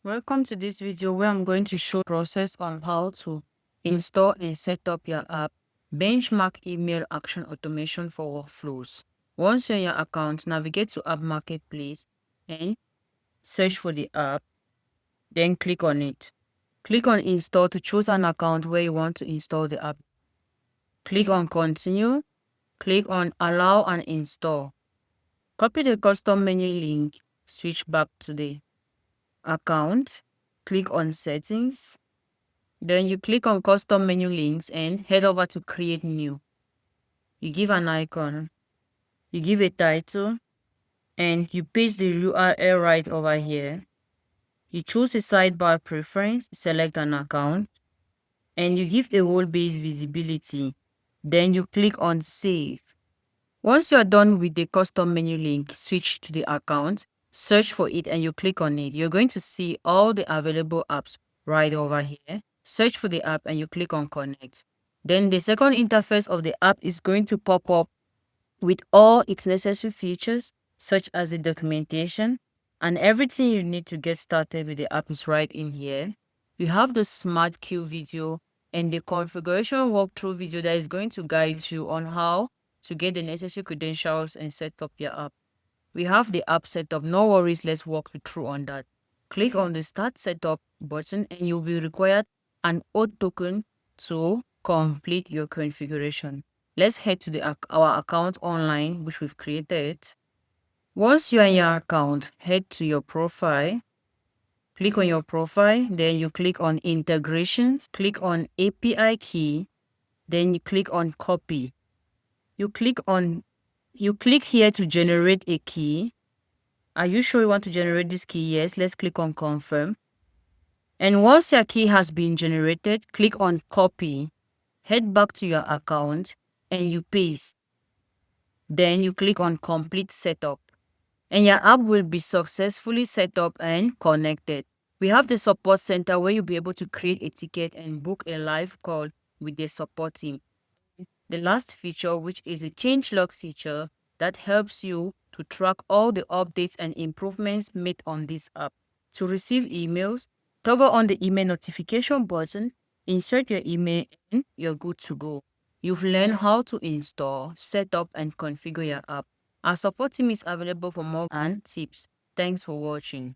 Welcome to this video where I'm going to show the process on how to install and set up your app, Benchmark Email Action Automation for Workflows. Once you're in your account, navigate to App Marketplace and search for the app, then click on it. Click on Install to choose an account where you want to install the app. Click on Continue, click on Allow and Install. Copy the custom menu link, switch back to the account, click on Settings, then you click on Custom Menu Links and head over to Create New. You give an icon, you give a title, and you paste the URL right over here. You choose a sidebar preference, select an account, and you give a role-based visibility. Then you click on Save. Once you are done with the custom menu link, switch to the account, search for it, and you click on it. You're going to see all the available apps right over here. Search for the app and you click on Connect. Then the second interface of the app is going to pop up with all its necessary features, such as the documentation, and everything you need to get started with the app is right in here. You have the Smart Queue video and the configuration walkthrough video that is going to guide you on how to get the necessary credentials and set up your app. We have the app setup. No worries, let's walk you through on that. Click on the Start Setup button and you'll be required an OAuth token to complete your configuration. Let's head to our account online, which we've created. Once you're in your account, head to your profile. Click on your profile, then you click on Integrations, click on API key, then you click on Copy. You click here to generate a key. Are you sure you want to generate this key? Yes, let's click on Confirm. And once your key has been generated, click on Copy, head back to your account, and you paste. Then you click on Complete Setup, and your app will be successfully set up and connected. We have the support center where you'll be able to create a ticket and book a live call with the support team. The last feature, which is a changelog feature that helps you to track all the updates and improvements made on this app. To receive emails, toggle on the email notification button, insert your email, and you're good to go. You've learned how to install, set up, and configure your app. Our support team is available for more and tips. Thanks for watching.